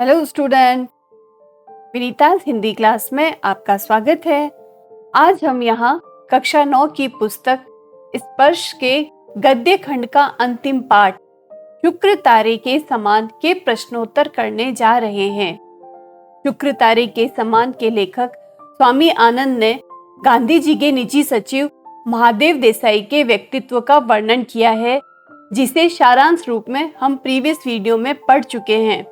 Hello student, Vinita Hindi class में आपका स्वागत है। आज हम यहाँ कक्षा 9 की पुस्तक स्पर्श के गद्य खंड का अंतिम पाठ शुक्र तारे के समान के प्रश्नोत्तर करने जा रहे हैं। शुक्र तारे के समान के लेखक स्वामी आनंद ने गांधी जी के निजी सचिव महादेव देसाई के व्यक्तित्व का वर्णन किया है, जिसे सारांश रूप में हम प्रीवियस वीडियो में पढ़ चुके हैं।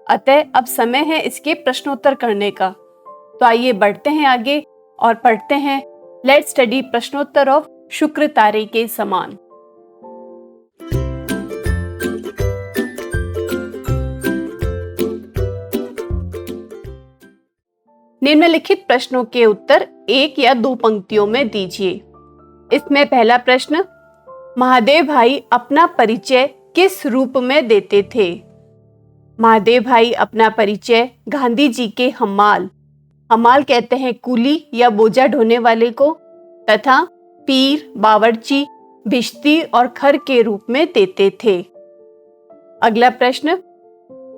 अतः अब समय है इसके प्रश्नोत्तर करने का। तो आइए बढ़ते हैं आगे और पढ़ते हैं लेट्स स्टडी प्रश्नोत्तर ऑफ शुक्र तारे के समान। निम्नलिखित प्रश्नों के उत्तर एक या दो पंक्तियों में दीजिए। इसमें पहला प्रश्न, महादेव भाई अपना परिचय किस रूप में देते थे? महादेव भाई अपना परिचय गांधी जी के हमाल कहते हैं कूली या बोझा ढोने वाले को, तथा पीर, बावर्ची, भिश्ती और खर के रूप में देते थे। अगला प्रश्न,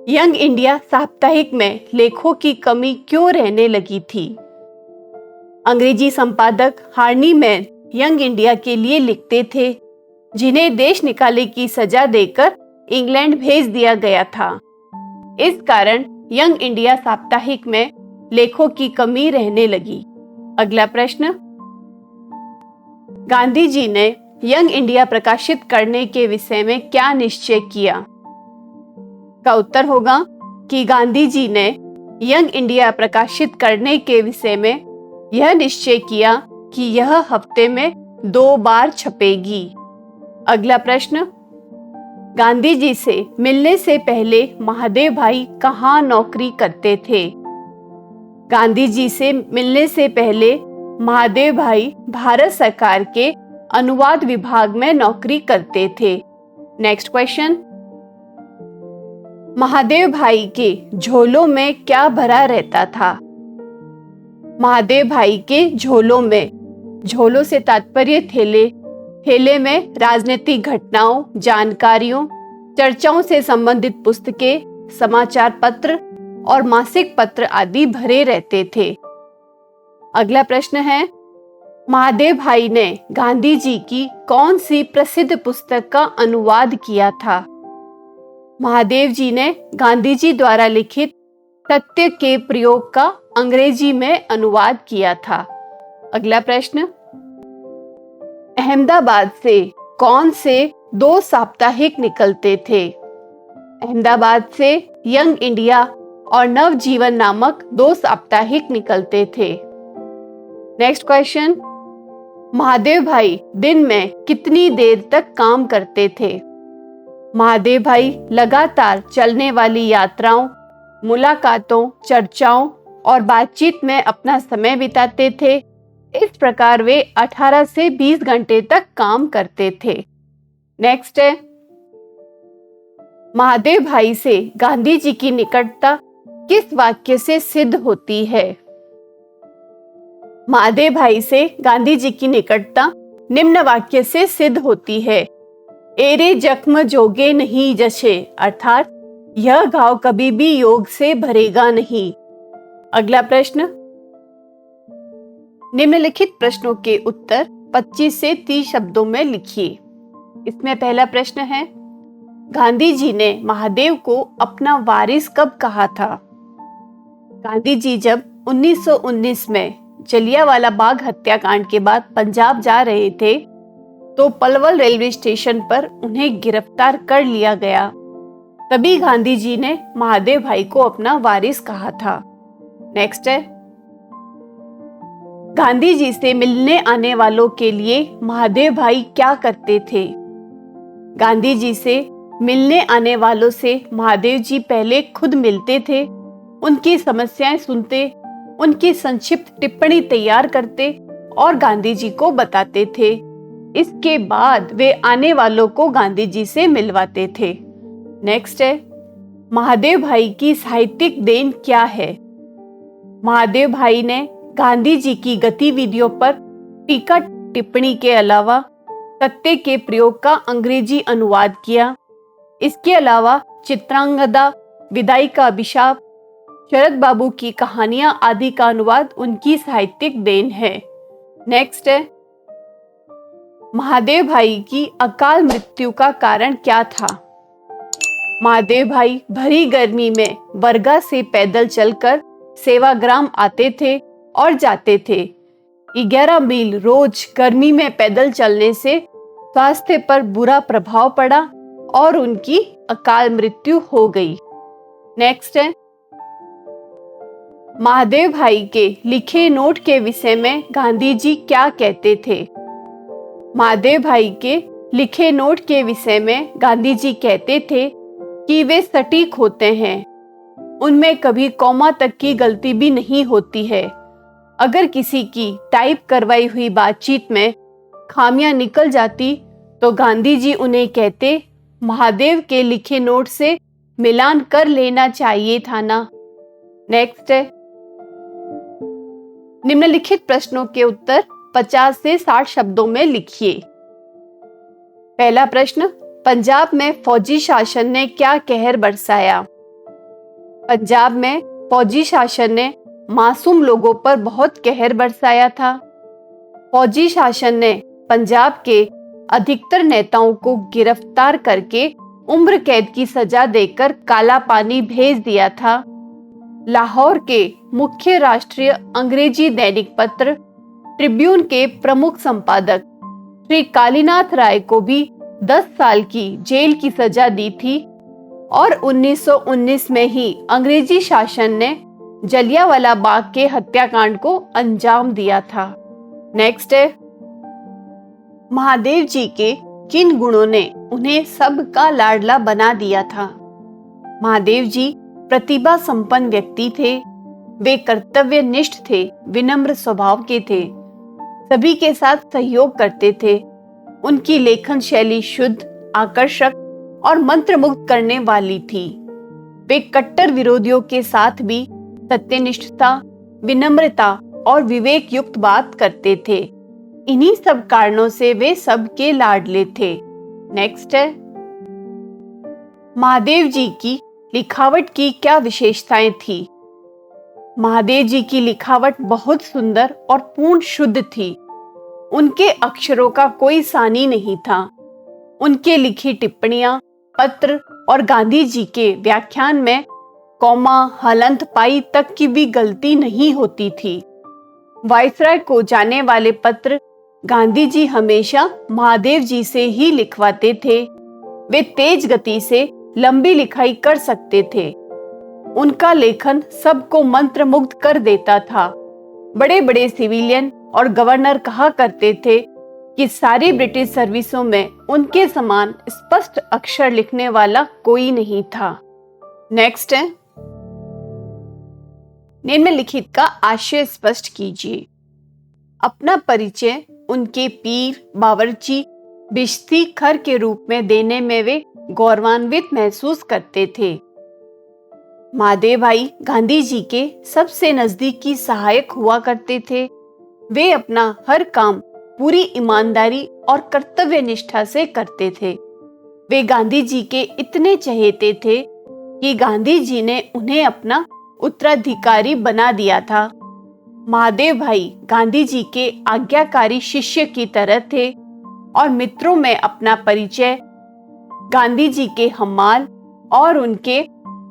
यंग इंडिया साप्ताहिक में लेखों की कमी क्यों रहने लगी थी? अंग्रेजी संपादक हार्नी मैन यंग इंडिया के लिए लिखते थे, जिन्हें देश निकाले की सजा देकर इंग्लैंड भेज दिया गया था। इस कारण यंग इंडिया साप्ताहिक में लेखों की कमी रहने लगी। अगला प्रश्न, गांधी जी ने यंग इंडिया प्रकाशित करने के विषय में क्या निश्चय किया? का उत्तर होगा कि गांधी जी ने यंग इंडिया प्रकाशित करने के विषय में यह निश्चय किया कि यह हफ्ते में 2 बार छपेगी। अगला प्रश्न, गांधी जी से मिलने से पहले महादेव भाई कहाँ नौकरी करते थे? गांधी जी से मिलने से पहले महादेव भाई भारत सरकार के अनुवाद विभाग में नौकरी करते थे। नेक्स्ट क्वेश्चन, महादेव भाई के झोलों में क्या भरा रहता था? महादेव भाई के झोलों से तात्पर्य थैले में राजनीतिक घटनाओं, जानकारियों, चर्चाओं से संबंधित पुस्तकें, समाचार पत्र और मासिक पत्र आदि भरे रहते थे। अगला प्रश्न है, महादेव भाई ने गांधी जी की कौन सी प्रसिद्ध पुस्तक का अनुवाद किया था? महादेव जी ने गांधी जी द्वारा लिखित सत्य के प्रयोग का अंग्रेजी में अनुवाद किया था। अगला प्रश्न, अहमदाबाद से कौन से 2 साप्ताहिक निकलते थे? अहमदाबाद से यंग इंडिया और नवजीवन नामक 2 साप्ताहिक निकलते थे। नेक्स्ट क्वेश्चन, महादेव भाई दिन में कितनी देर तक काम करते थे? महादेव भाई लगातार चलने वाली यात्राओं, मुलाकातों, चर्चाओं और बातचीत में अपना समय बिताते थे। इस प्रकार वे 18 से 20 घंटे तक काम करते थे। नेक्स्ट है, महादेव भाई से गांधी जी की निकटता किस वाक्य से सिद्ध होती है? महादेव भाई से गांधी जी की निकटता निम्न वाक्य से सिद्ध होती है, एरे जख्म जोगे नहीं जशे, अर्थात यह घाव कभी भी योग से भरेगा नहीं। अगला प्रश्न, निम्नलिखित प्रश्नों के उत्तर 25 से 30 शब्दों में लिखिए। इसमें पहला प्रश्न है, गांधी जी ने महादेव को अपना वारिस कब कहा था? गांधी जी जब 1919 में जलियांवाला बाग हत्याकांड के बाद पंजाब जा रहे थे, तो पलवल रेलवे स्टेशन पर उन्हें गिरफ्तार कर लिया गया। तभी गांधी जी ने महादेव भाई को अपना वारिस कहा था। नेक्स्ट है, गांधी जी से मिलने आने वालों के लिए महादेव भाई क्या करते थे? गांधी जी से मिलने आने वालों से महादेव जी पहले खुद मिलते थे, उनकी समस्याएं सुनते, उनकी संक्षिप्त टिप्पणी तैयार करते और गांधी जी को बताते थे। इसके बाद वे आने वालों को गांधी जी से मिलवाते थे। नेक्स्ट है, महादेव भाई की साहित्यिक देन क्या है? महादेव भाई ने गांधी जी की गतिविधियों पर टीका टिप्पणी के अलावा सत्य के प्रयोग का अंग्रेजी अनुवाद किया। इसके अलावा चित्रांगदा, विदाई का अभिशाप, शरद बाबू की कहानियां आदि का अनुवाद उनकी साहित्यिक देन है। नेक्स्ट है, महादेव भाई की अकाल मृत्यु का कारण क्या था? महादेव भाई भरी गर्मी में बरगा से पैदल चलकर सेवाग्राम आते थे और जाते थे। 11 मील रोज गर्मी में पैदल चलने से स्वास्थ्य पर बुरा प्रभाव पड़ा और उनकी अकाल मृत्यु हो गई। नेक्स्ट है, महादेव भाई के लिखे नोट के विषय में गांधी जी क्या कहते थे? महादेव भाई के लिखे नोट के विषय में गांधी जी कहते थे कि वे सटीक होते हैं, उनमें कभी कॉमा तक की गलती भी नहीं होती है। अगर किसी की टाइप करवाई हुई बातचीत में खामियां निकल जाती तो गांधी जी उन्हें कहते, महादेव के लिखे नोट से मिलान कर लेना चाहिए था ना। नेक्स्ट है, निम्नलिखित प्रश्नों के उत्तर 50 से 60 शब्दों में लिखिए। पहला प्रश्न, पंजाब में फौजी शासन ने क्या कहर बरसाया? पंजाब में फौजी शासन ने मासूम लोगों पर बहुत कहर बरसाया था। फौजी शासन ने पंजाब के अधिकतर नेताओं को गिरफ्तार करके उम्र कैद की सजा देकर काला पानी भेज दिया था। लाहौर के मुख्य राष्ट्रीय अंग्रेजी दैनिक पत्र ट्रिब्यून के प्रमुख संपादक श्री कालीनाथ राय को भी 10 साल की जेल की सजा दी थी और 1919 में ही अंग्रेजी शासन ने जलियांवाला बाग के हत्याकांड को अंजाम दिया था। नेक्स्ट है, महादेव जी के किन गुणों ने उन्हें सबका लाडला बना दिया था? महादेव जी प्रतिभा संपन्न व्यक्ति थे, वे कर्तव्यनिष्ठ थे, विनम्र स्वभाव के थे, सभी के साथ सहयोग करते थे। उनकी लेखन शैली शुद्ध, आकर्षक और मंत्रमुग्ध करने वाली थी। वे कट्टर विरोधियों के साथ भी सत्यनिष्ठता, विनम्रता और विवेक युक्त बात करते थे। इन्हीं सब कारणों से वे सबके लाडले थे। नेक्स्ट है, महादेव जी की लिखावट की क्या विशेषताएं थी? महादेव जी की लिखावट बहुत सुंदर और पूर्ण शुद्ध थी। उनके अक्षरों का कोई सानी नहीं था। उनके लिखी टिप्पणियां, पत्र और गांधी जी के व्याख्यान में कॉमा, हलंत पाई तक की भी गलती नहीं होती थी। वायसराय को जाने वाले पत्र गांधी जी हमेशा महादेव जी से ही लिखवाते थे। वे तेज गति से लंबी लिखाई कर सकते थे। उनका लेखन सबको मंत्रमुग्ध कर देता था। बड़े बड़े सिविलियन और गवर्नर कहा करते थे कि सारी ब्रिटिश सर्विसों में उनके समान स्पष्ट अक्षर लिखने वाला कोई नहीं था। नेक्स्ट है, निम्नलिखित का आशय स्पष्ट कीजिए। अपना परिचय उनके पीर, बावर्ची, बिश्ती खर के रूप में देने में वे गौरवान्वित महसूस करते थे। महादेव भाई गांधी जी के सबसे नजदीकी सहायक हुआ करते थे। वे अपना हर काम पूरी ईमानदारी और कर्तव्य निष्ठा से करते थे। वे गांधी जी के इतने चहेते थे कि गांधी जी ने उन्हें अपना उत्तराधिकारी बना दिया था। महादेव भाई गांधी जी के आज्ञाकारी शिष्य की तरह थे और मित्रों में अपना परिचय गांधी जी के हम्माल और उनके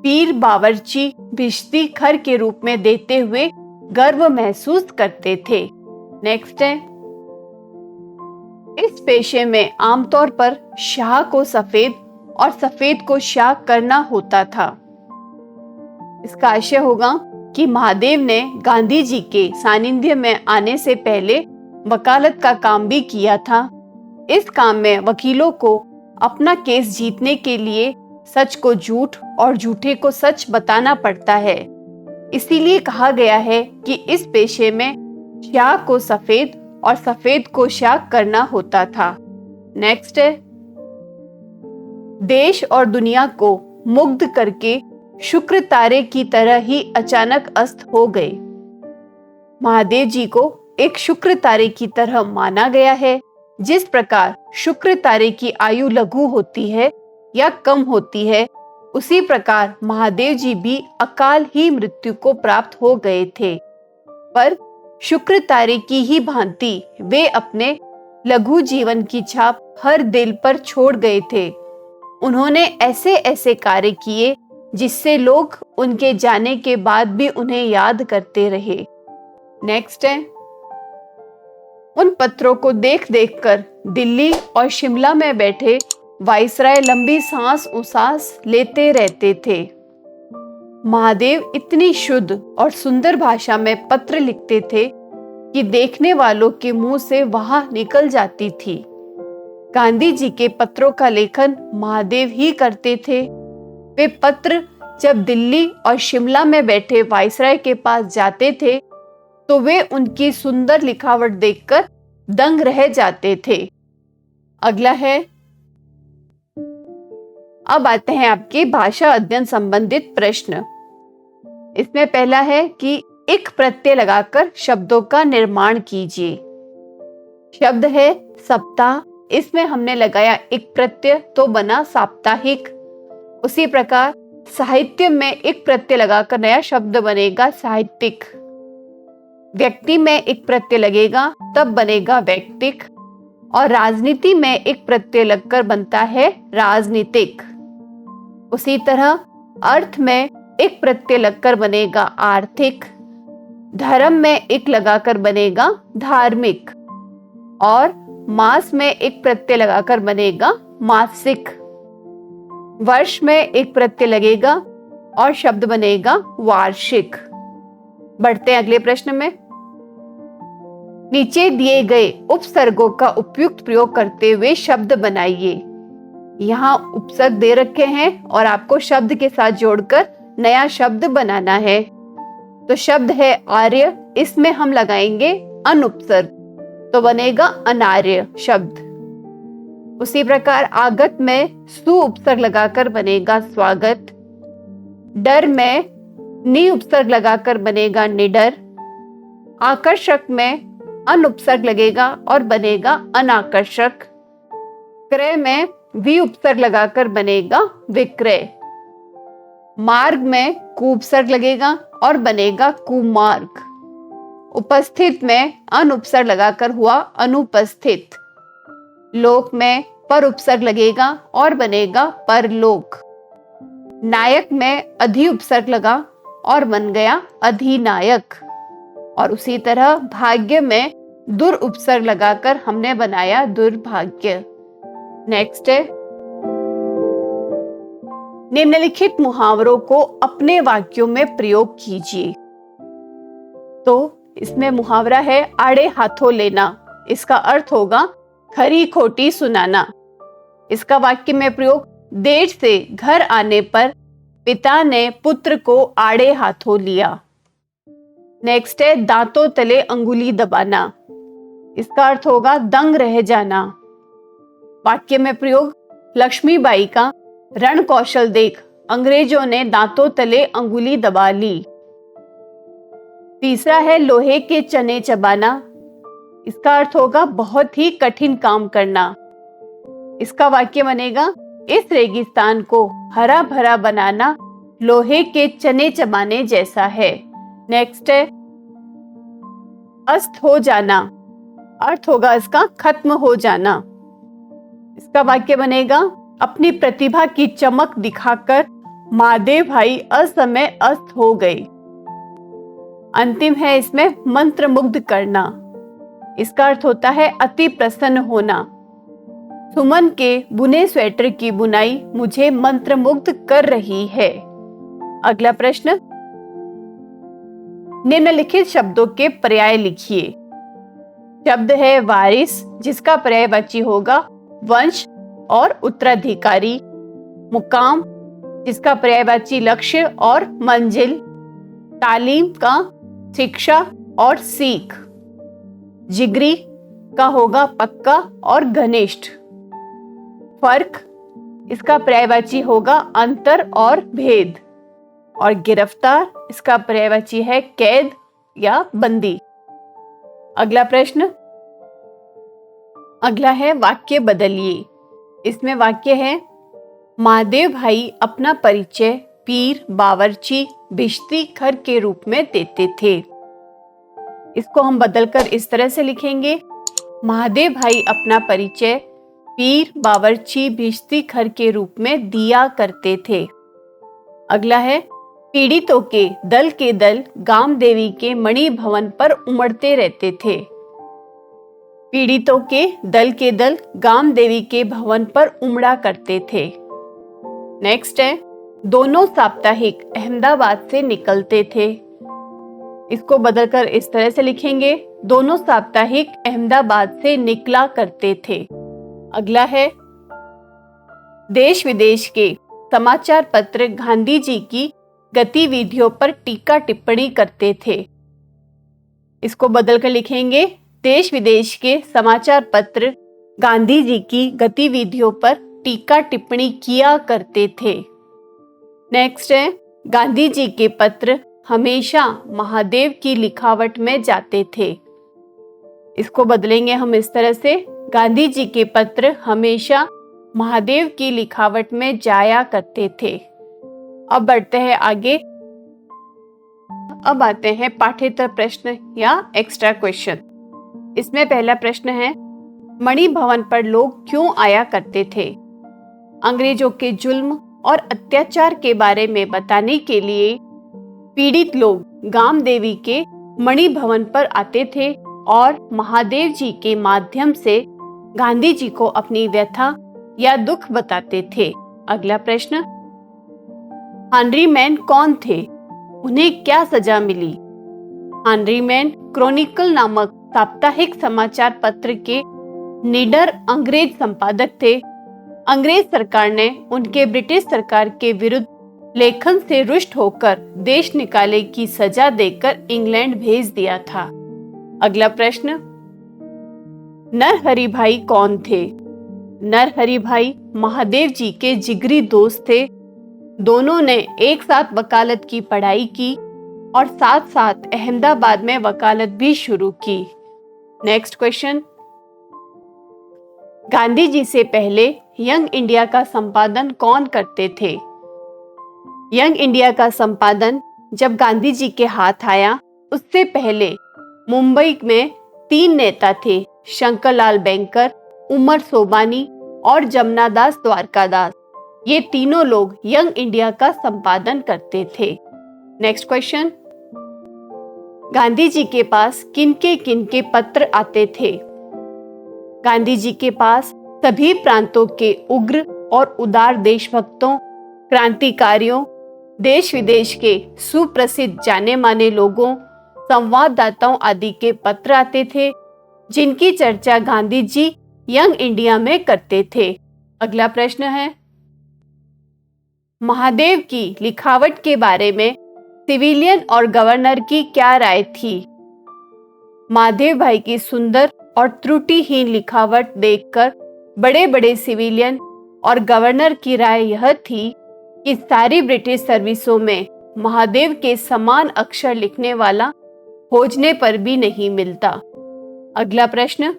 पीर, बावर्ची, भिश्ती खर के रूप में देते हुए गर्व महसूस करते थे। नेक्स्ट है, इस पेशे में आमतौर पर शाह को सफेद और सफेद को शाह करना होता था। इसका आशय होगा कि महादेव ने गांधी जी के सानिध्य में आने से पहले वकालत का काम भी किया था। इस काम में वकीलों को अपना केस जीतने के लिए सच को झूठ और झूठे को सच बताना पड़ता है। इसीलिए कहा गया है कि इस पेशे में शाह को सफेद और सफेद को शाह करना होता था। नेक्स्ट है, देश और दुनिया को मुग्ध करके शुक्र तारे की तरह ही अचानक अस्त हो गए। महादेव जी को एक शुक्र तारे की तरह माना गया है। जिस प्रकार शुक्र तारे की आयु लघु होती है या कम होती है, उसी प्रकार महादेव जी भी अकाल ही मृत्यु को प्राप्त हो गए थे, पर शुक्र तारे की ही भांति वे अपने लघु जीवन की छाप हर दिल पर छोड़ गए थे। उन्होंने ऐसे ऐसे कार्य किए जिससे लोग उनके जाने के बाद भी उन्हें याद करते रहे। नेक्स्ट है, उन पत्रों को देख देख कर दिल्ली और शिमला में बैठे वाइसराय लंबी सांस उसास लेते रहते थे। महादेव इतनी शुद्ध और सुंदर भाषा में पत्र लिखते थे कि देखने वालों के मुंह से वहां निकल जाती थी। गांधी जी के पत्रों का लेखन महादेव ही करते थे। वे पत्र जब दिल्ली और शिमला में बैठे वाइसराय के पास जाते थे तो वे उनकी सुंदर लिखावट देखकर दंग रह जाते थे। अगला है, अब आते हैं आपके भाषा अध्ययन संबंधित प्रश्न। इसमें पहला है कि एक प्रत्यय लगाकर शब्दों का निर्माण कीजिए। शब्द है सप्ताह, इसमें हमने लगाया एक प्रत्यय तो बना साप्ताहिक। उसी प्रकार साहित्य में एक प्रत्यय लगाकर नया शब्द बनेगा साहित्यिक। व्यक्ति में एक प्रत्यय लगेगा तब बनेगा वैयक्तिक। और राजनीति में एक प्रत्यय लगकर बनता है राजनीतिक। उसी तरह अर्थ में एक प्रत्यय लगकर बनेगा आर्थिक। धर्म में एक लगाकर बनेगा धार्मिक। और मास में एक प्रत्यय लगाकर बनेगा मासिक। वर्ष में एक प्रत्यय लगेगा और शब्द बनेगा वार्षिक। बढ़ते हैं अगले प्रश्न में। नीचे दिए गए उपसर्गों का उपयुक्त प्रयोग करते हुए शब्द बनाइए। यहाँ उपसर्ग दे रखे हैं और आपको शब्द के साथ जोड़कर नया शब्द बनाना है। तो शब्द है आर्य, इसमें हम लगाएंगे अनुपसर्ग तो बनेगा अनार्य शब्द। उसी प्रकार आगत में सु उपसर्ग लगाकर बनेगा स्वागत। डर में नि उपसर्ग लगाकर बनेगा निडर। आकर्षक में अन उपसर्ग लगेगा और बनेगा अनाकर्षक। क्रय में वि उपसर्ग लगाकर बनेगा विक्रय। मार्ग में कु उपसर्ग लगेगा और बनेगा कुमार्ग। उपस्थित में अन उपसर्ग लगाकर हुआ अनुपस्थित। लोक में पर उपसर्ग लगेगा और बनेगा परलोक। नायक में अधि उपसर्ग लगा और बन गया अधिनायक। और उसी तरह भाग्य में दुर उपसर्ग लगाकर हमने बनाया दुर्भाग्य। नेक्स्ट है, निम्नलिखित मुहावरों को अपने वाक्यों में प्रयोग कीजिए। तो इसमें मुहावरा है आड़े हाथों लेना। इसका अर्थ होगा खरी खोटी सुनाना। इसका वाक्य में प्रयोग, देर से घर आने पर पिता ने पुत्र को आड़े हाथों लिया। नेक्स्ट है, दांतों तले अंगुली दबाना। इसका अर्थ होगा दंग रह जाना। वाक्य में प्रयोग, लक्ष्मीबाई का रण कौशल देख अंग्रेजों ने दांतों तले अंगुली दबा ली। तीसरा है, लोहे के चने चबाना। इसका अर्थ होगा बहुत ही कठिन काम करना। इसका वाक्य बनेगा, इस रेगिस्तान को हरा भरा बनाना लोहे के चने चबाने जैसा है। नेक्स्ट है, अस्त हो जाना। अर्थ होगा इसका खत्म हो जाना। इसका वाक्य बनेगा, अपनी प्रतिभा की चमक दिखाकर महादेव भाई असमय अस्त हो गए। अंतिम है इसमें मंत्र मुग्ध करना। इसका अर्थ होता है अति प्रसन्न होना। सुमन के बुने स्वेटर की बुनाई मुझे मंत्र मुग्ध कर रही है। अगला प्रश्न, निम्नलिखित शब्दों के पर्याय लिखिए। शब्द है वारिस, जिसका पर्यायवाची होगा वंश और उत्तराधिकारी। मुकाम, जिसका पर्यायवाची लक्ष्य और मंजिल। तालीम का शिक्षा और सीख। जिगरी का होगा पक्का और घनिष्ठ। फर्क, इसका पर्यायवाची होगा अंतर और भेद। और गिरफ्तार, इसका पर्यायवाची है कैद या बंदी। अगला प्रश्न, अगला है वाक्य बदलिए। इसमें वाक्य है, महादेव भाई अपना परिचय पीर बावर्ची भिश्ती खर के रूप में देते थे। इसको हम बदलकर इस तरह से लिखेंगे, महादेव भाई अपना परिचय पीर बावर्ची भिश्ती खर के रूप में दिया करते थे। अगला है, पीड़ितों के दल गाम देवी के मणि भवन पर उमड़ते रहते थे। पीड़ितों के दल गाम देवी के भवन पर उमड़ा करते थे। नेक्स्ट है, दोनों साप्ताहिक अहमदाबाद से निकलते थे। इसको बदलकर इस तरह से लिखेंगे, दोनों साप्ताहिक अहमदाबाद से निकला करते थे। अगला है, देश विदेश के समाचार पत्र गांधी जी की गतिविधियों पर टीका टिप्पणी करते थे। इसको बदलकर लिखेंगे, देश विदेश के समाचार पत्र गांधी जी की गतिविधियों पर टीका टिप्पणी किया करते थे। नेक्स्ट है, गांधी जी के पत्र हमेशा महादेव की लिखावट में जाते थे। इसको बदलेंगे हम इस तरह से, गांधी जी के पत्र हमेशा महादेव की लिखावट में जाया करते थे। अब बढ़ते हैं आगे। अब आते हैं पाठ्येतर प्रश्न या एक्स्ट्रा क्वेश्चन। इसमें पहला प्रश्न है, मणि भवन पर लोग क्यों आया करते थे? अंग्रेजों के जुल्म और अत्याचार के बारे में बताने के लिए पीड़ित लोग गाम देवी के मणि भवन पर आते थे और महादेव जी के माध्यम से गांधी जी को अपनी व्यथा या दुख बताते थे। अगला प्रश्न, हेनरी मैन कौन थे? उन्हें क्या सजा मिली? हेनरी मैन क्रॉनिकल नामक साप्ताहिक समाचार पत्र के निडर अंग्रेज संपादक थे। अंग्रेज सरकार ने उनके ब्रिटिश सरकार के विरुद्ध लेखन से रुष्ट होकर देश निकाले की सजा देकर इंग्लैंड भेज दिया था। अगला प्रश्न, नरहरि भाई कौन थे? नरहरि भाई महादेव जी के जिगरी दोस्त थे। दोनों ने एक साथ वकालत की पढ़ाई की और साथ साथ अहमदाबाद में वकालत भी शुरू की। नेक्स्ट क्वेश्चन, गांधी जी से पहले यंग इंडिया का संपादन कौन करते थे? यंग इंडिया का संपादन जब गांधी जी के हाथ आया, उससे पहले मुंबई में 3 नेता थे, शंकरलाल बैंकर, उमर सोबानी और जमनादास द्वारकादास। ये तीनों लोग यंग इंडिया का संपादन करते थे। नेक्स्ट क्वेश्चन, गांधी जी के पास किनके पत्र आते थे? गांधी जी के पास सभी प्रांतों के उग्र और उदार देशभक्तों, क्रांतिकारियों, देश विदेश के सुप्रसिद्ध जाने माने लोगों, संवाददाताओं आदि के पत्र आते थे, जिनकी चर्चा गांधी जी यंग इंडिया में करते थे। अगला प्रश्न है, महादेव की लिखावट के बारे में सिविलियन और गवर्नर की क्या राय थी? महादेव भाई की सुंदर और त्रुटिहीन लिखावट देखकर बड़े बड़े सिविलियन और गवर्नर की राय यह थी कि सारी ब्रिटिश सर्विसों में महादेव के समान अक्षर लिखने वाला खोजने पर भी नहीं मिलता। अगला प्रश्न,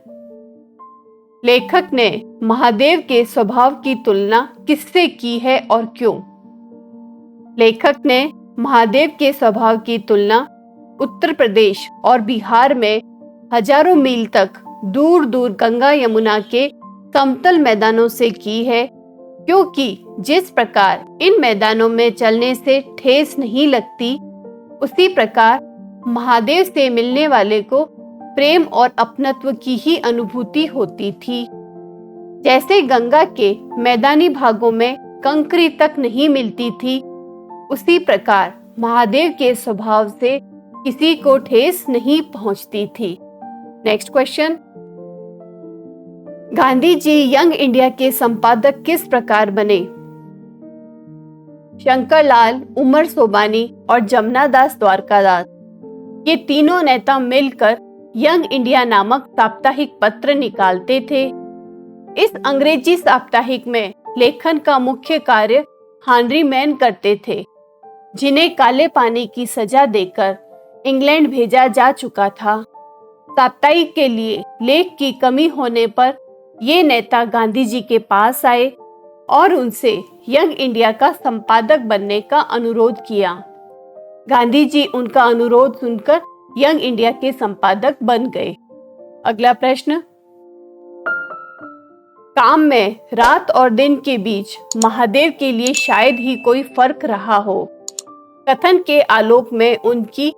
लेखक ने महादेव के स्वभाव की तुलना किससे की है और क्यों? लेखक ने महादेव के स्वभाव की तुलना उत्तर प्रदेश और बिहार में हजारों मील तक दूर दूर गंगा यमुना के समतल मैदानों से की है, क्योंकि जिस प्रकार इन मैदानों में चलने से ठेस नहीं लगती, उसी प्रकार महादेव से मिलने वाले को प्रेम और अपनत्व की ही अनुभूति होती थी। जैसे गंगा के मैदानी भागों में कंकरी तक नहीं मिलती थी, उसी प्रकार महादेव के स्वभाव से किसी को ठेस नहीं पहुंचती थी। Next question, Gandhi ji young India के संपादक किस प्रकार बने? शंकरलाल, उमर सोबानी और जमनादास द्वारकादास, ये तीनों नेता मिलकर यंग इंडिया नामक साप्ताहिक पत्र निकालते थे। इस अंग्रेजी साप्ताहिक में लेखन का मुख्य कार्य हेनरी मैन करते थे, जिन्हें काले पानी की सजा देकर इंग्लैंड भेजा जा चुका था। साप्ताहिक के लिए लेख की कमी होने पर ये नेता गांधी जी के पास आए और उनसे यंग इंडिया का संपादक बनने का अनुरोध किया। गांधी जी उनका अनुरोध सुनकर यंग इंडिया के संपादक बन गए। अगला प्रश्न, काम में रात और दिन के बीच महादेव के लिए शायद ही कोई फर्क रहा हो। कथन के आलोक में उनकी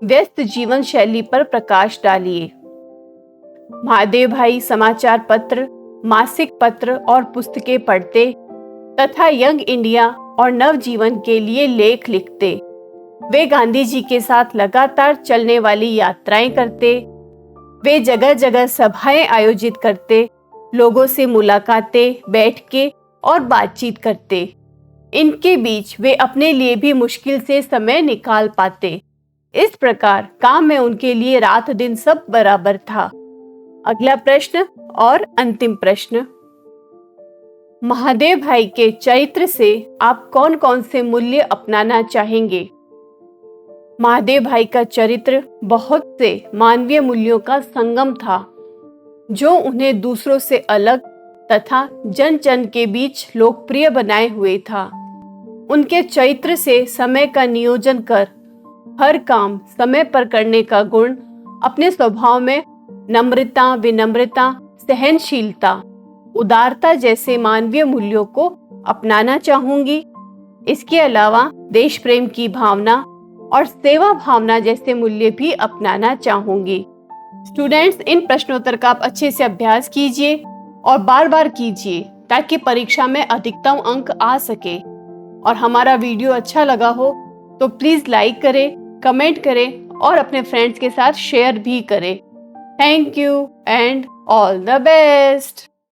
व्यस्त जीवन शैली पर प्रकाश डालिए। महादेव भाई समाचार पत्र, मासिक पत्र और पुस्तकें पढ़ते तथा यंग इंडिया और नवजीवन के लिए लेख लिखते। वे गांधी जी के साथ लगातार चलने वाली यात्राएं करते। वे जगह जगह सभाएं आयोजित करते, लोगों से मुलाकातें, बैठ के और बातचीत करते। इनके बीच वे अपने लिए भी मुश्किल से समय निकाल पाते। इस प्रकार काम में उनके लिए रात दिन सब बराबर था। अगला प्रश्न और अंतिम प्रश्न, महादेव भाई के चरित्र से आप कौन कौन से मूल्य अपनाना चाहेंगे? महादेव भाई का चरित्र बहुत से मानवीय मूल्यों का संगम था, जो उन्हें दूसरों से अलग तथा जन जन के बीच लोकप्रिय बनाए हुए था। उनके चरित्र से समय का नियोजन कर हर काम समय पर करने का गुण, अपने स्वभाव में नम्रता, विनम्रता, सहनशीलता, उदारता जैसे मानवीय मूल्यों को अपनाना चाहूंगी। इसके अलावा देश प्रेम की भावना और सेवा भावना जैसे मूल्य भी अपनाना चाहूंगी। स्टूडेंट्स, इन प्रश्नोत्तर का आप अच्छे से अभ्यास कीजिए और बार बार कीजिए ताकि परीक्षा में अधिकतम अंक आ सके। और हमारा वीडियो अच्छा लगा हो तो प्लीज लाइक करें, कमेंट करें और अपने फ्रेंड्स के साथ शेयर भी करें। Thank you and all the best.